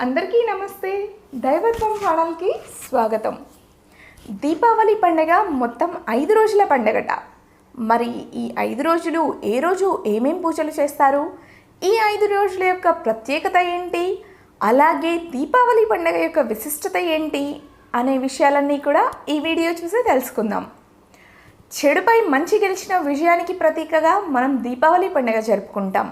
అందరికీ నమస్తే. దైవత్వం ఛానల్కి స్వాగతం. దీపావళి పండుగ మొత్తం 5 రోజుల పండుగట. మరి ఈ 5 రోజులు ఏ రోజు ఏమేం పూజలు చేస్తారు, ఈ 5 రోజుల యొక్క ప్రత్యేకత ఏంటి, అలాగే దీపావళి పండుగ యొక్క విశిష్టత ఏంటి అనే విషయాలన్నీ కూడా ఈ వీడియో చూసి తెలుసుకుందాం. చెడుపై మంచి గెలిచిన విజయానికి ప్రతీకగా మనం దీపావళి పండుగ జరుపుకుంటాం.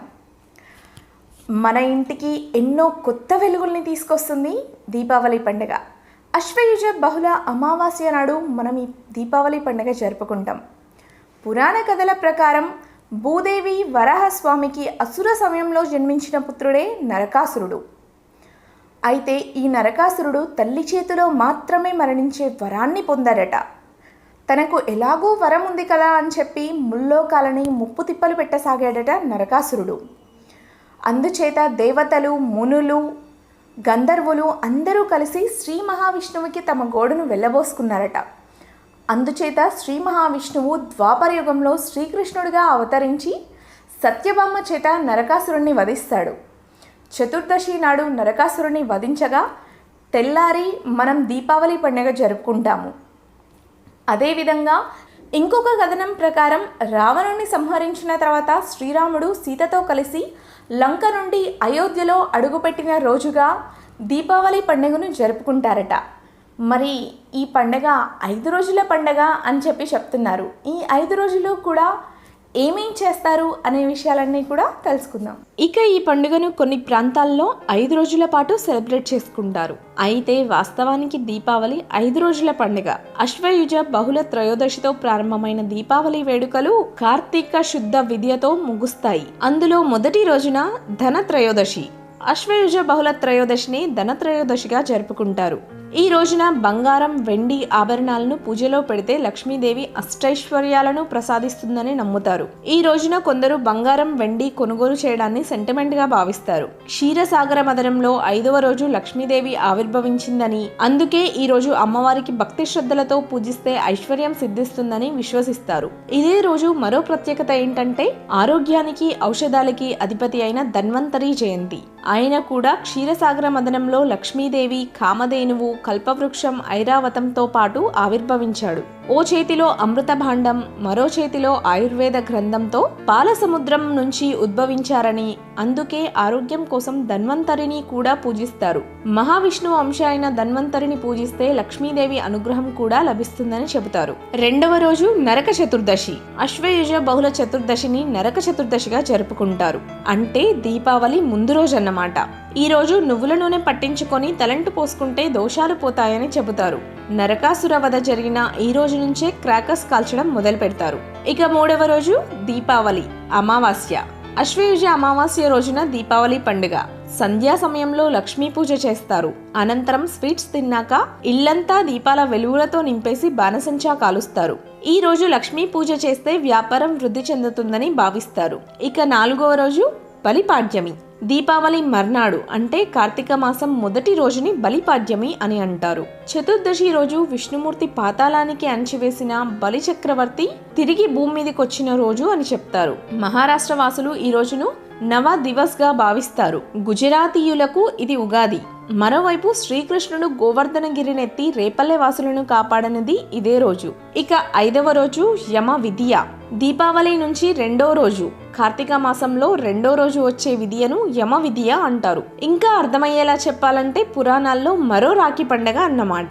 మన ఇంటికి ఎన్నో కొత్త వెలుగుల్ని తీసుకొస్తుంది దీపావళి పండుగ. అశ్వయుజ బహుళ అమావాస్య నాడు మనం ఈ దీపావళి పండుగ జరుపుకుంటాం. పురాణ కథల ప్రకారం భూదేవి వరాహస్వామికి అసుర సమయంలో జన్మించిన పుత్రుడే నరకాసురుడు. అయితే ఈ నరకాసురుడు తల్లి చేతిలో మాత్రమే మరణించే వరాన్ని పొందాడట. తనకు ఎలాగూ వరం ఉంది కదా అని చెప్పి ముల్లోకాలని ముప్పు తిప్పలు పెట్టసాగాడట నరకాసురుడు. అందుచేత దేవతలు, మునులు, గంధర్వులు అందరూ కలిసి శ్రీ మహావిష్ణువుకి తమ గోడును వెళ్ళబోసుకున్నారట. అందుచేత శ్రీ మహావిష్ణువు ద్వాపరయుగంలో శ్రీకృష్ణుడిగా అవతరించి సత్యభామ చేత నరకాసురుణ్ణి వధిస్తాడు. చతుర్దశి నాడు నరకాసురుణ్ణి వధించగా తెల్లారి మనం దీపావళి పండుగ జరుపుకుంటాము. అదేవిధంగా ఇంకొక కథనం ప్రకారం రావణుణ్ణి సంహరించిన తర్వాత శ్రీరాముడు సీతతో కలిసి లంక నుండి అయోధ్యలో అడుగుపెట్టిన రోజుగా దీపావళి పండుగను జరుపుకుంటారట. మరి ఈ పండుగ 5 రోజుల పండుగ అని చెప్పి చెప్తున్నారు. ఈ 5 రోజులు కూడా ఏమేం చేస్తారు అనే విషయాలన్నీ కూడా తెలుసుకుందాం. ఇక ఈ పండుగను కొన్ని ప్రాంతాల్లో 5 రోజుల పాటు సెలబ్రేట్ చేసుకుంటారు. అయితే వాస్తవానికి దీపావళి 5 రోజుల పండుగ. అశ్వయుజ బహుళ త్రయోదశితో ప్రారంభమైన దీపావళి వేడుకలు కార్తీక శుద్ధ విద్యతో ముగుస్తాయి. అందులో మొదటి రోజున ధన త్రయోదశి. అశ్వయుజ బహుళ త్రయోదశిని ధనత్రయోదశిగా జరుపుకుంటారు. ఈ రోజున బంగారం, వెండి ఆభరణాలను పూజలో పెడితే లక్ష్మీదేవి అష్టైశ్వర్యాలను ప్రసాదిస్తుందని నమ్ముతారు. ఈ రోజున కొందరు బంగారం, వెండి కొనుగోలు చేయడాన్ని సెంటిమెంట్గా భావిస్తారు. క్షీరసాగర మదనంలో 5వ రోజు లక్ష్మీదేవి ఆవిర్భవించిందని, అందుకే ఈ రోజు అమ్మవారికి భక్తి శ్రద్ధలతో పూజిస్తే ఐశ్వర్యం సిద్ధిస్తుందని విశ్వసిస్తారు. ఇదే రోజు మరో ప్రత్యేకత ఏంటంటే ఆరోగ్యానికి, ఔషధాలకి అధిపతి అయిన ధన్వంతరి జయంతి. ఆయన కూడా క్షీరసాగర మదనంలో లక్ష్మీదేవి, కామధేనువు, కల్పవృక్షం, ఐరావతంతో పాటు ఆవిర్భవించాడు. ఓ చేతిలో అమృత భాండం, మరో చేతిలో ఆయుర్వేద గ్రంథంతో పాల సముద్రం నుంచి ఉద్భవించారని, అందుకే ఆరోగ్యం కోసం ధన్వంతరిని కూడా పూజిస్తారు. మహావిష్ణువు అంశ అయిన ధన్వంతరిని పూజిస్తే లక్ష్మీదేవి అనుగ్రహం కూడా లభిస్తుందని చెబుతారు. 2వ రోజు నరక చతుర్దశి. అశ్వయుజ బహుళ చతుర్దశిని నరక చతుర్దశిగా జరుపుకుంటారు. అంటే దీపావళి ముందు రోజు అన్నమాట. ఈ రోజు నువ్వుల నూనె పట్టించుకొని తలంటు పోసుకుంటే దోషాలు పోతాయని చెబుతారు. నరకాసుర వధ జరిగిన ఈ రోజు నుంచే క్రాకర్స్ కాల్చడం మొదలు పెడతారు. ఇక 3వ రోజు దీపావళి అమావాస్య. అశ్వయుజ అమావాస్య రోజున దీపావళి పండుగ. సంధ్యా సమయంలో లక్ష్మీ పూజ చేస్తారు. అనంతరం స్వీట్స్ తిన్నాక ఇల్లంతా దీపాల వెలుగులతో నింపేసి బాణసంచా కాలుస్తారు. ఈ రోజు లక్ష్మీ పూజ చేస్తే వ్యాపారం వృద్ధి చెందుతుందని భావిస్తారు. ఇక 4వ రోజు బలిపాడ్యమి. దీపావళి మర్నాడు అంటే కార్తీక మాసం మొదటి రోజుని బలిపాడ్యమి అని అంటారు. చతుర్దశి రోజు విష్ణుమూర్తి పాతాళానికి అణచివేసిన బలి చక్రవర్తి తిరిగి భూమి మీదకి వచ్చిన రోజు అని చెప్తారు. మహారాష్ట్ర వాసులు ఈ రోజును నవ దివస్ గా భావిస్తారు. గుజరాతీయులకు ఇది ఉగాది. మరోవైపు శ్రీకృష్ణుడు గోవర్ధనగిరినెత్తి రేపల్లె వాసులను కాపాడనిది ఇదే రోజు. ఇక 5వ రోజు యమ విధియ. దీపావళి నుంచి 2వ రోజు కార్తీక మాసంలో 2వ రోజు వచ్చే విధియను యమ విధియ అంటారు. ఇంకా అర్థమయ్యేలా చెప్పాలంటే పురాణాల్లో మరో రాఖీ పండగ అన్నమాట.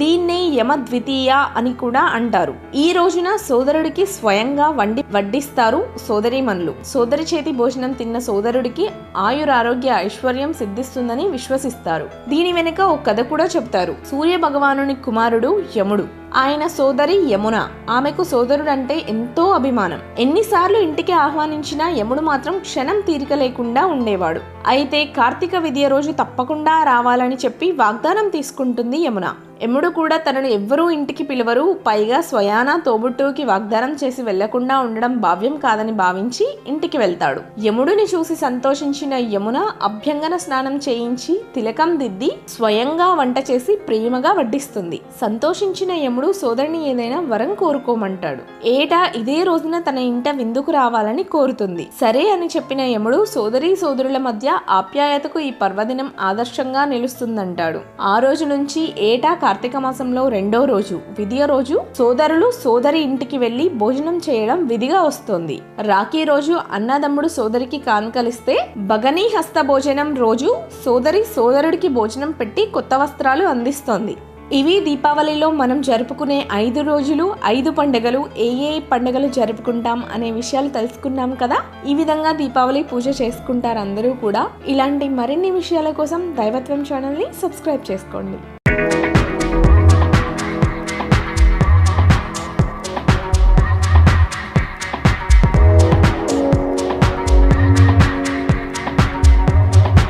దీన్నే యమ ద్వితీయ అని కూడా అంటారు. ఈ రోజున సోదరుడికి స్వయంగా వడ్డిస్తారు సోదరీమణులు. సోదరి చేతి భోజనం తిన్న సోదరుడికి ఆయురారోగ్య ఐశ్వర్యం సిద్ధిస్తుందని విశ్వసిస్తారు. దీని వెనుక ఒక కథ కూడా చెప్తారు. సూర్య భగవానుని కుమారుడు యముడు. ఆయన సోదరి యమున. ఆమెకు సోదరుడంటే ఎంతో అభిమానం. ఎన్నిసార్లు ఇంటికి ఆహ్వానించినా యముడు మాత్రం క్షణం తీరిక లేకుండా ఉండేవాడు. అయితే కార్తీక విధియ రోజు తప్పకుండా రావాలని చెప్పి వాగ్దానం తీసుకుంటుంది యమున. యముడు కూడా తనను ఎవ్వరూ ఇంటికి పిలవరు, పైగా స్వయానా తోబుట్టువుకి వాగ్దానం చేసి వెళ్లకుండా ఉండడం భావ్యం కాదని భావించి ఇంటికి వెళ్తాడు. యముడిని చూసి సంతోషించిన యమున అభ్యంగన స్నానం చేయించి తిలకం దిద్ది స్వయంగా వంట చేసి ప్రేమగా వడ్డిస్తుంది. సంతోషించిన యముడు సోదరిని ఏదైనా వరం కోరుకోమంటాడు. ఏటా ఇదే రోజున తన ఇంట విందుకు రావాలని కోరుతుంది. సరే అని చెప్పిన యముడు సోదరుల మధ్య ఆప్యాయతకు ఈ పర్వదినం ఆదర్శంగా నిలుస్తుందంటాడు. ఆ రోజు నుంచి ఏటా కార్తీక మాసంలో 2వ రోజు విదియ రోజు సోదరులు సోదరి ఇంటికి వెళ్లి భోజనం చేయడం విధిగా వస్తోంది. రాఖీ రోజు అన్నదమ్ముడు సోదరికి కానుకలిస్తే భగనీ హస్త భోజనం రోజు సోదరుడికి భోజనం పెట్టి కొత్త వస్త్రాలు అందిస్తోంది. ఇవి దీపావళిలో మనం జరుపుకునే 5 రోజులు 5 పండుగలు. ఏ పండుగలు జరుపుకుంటాం అనే విషయాలు తెలుసుకున్నాం కదా. ఈ విధంగా దీపావళి పూజ చేసుకుంటారు అందరూ కూడా. ఇలాంటి మరిన్ని విషయాల కోసం దైవత్వం ఛానల్ని సబ్స్క్రైబ్ చేసుకోండి.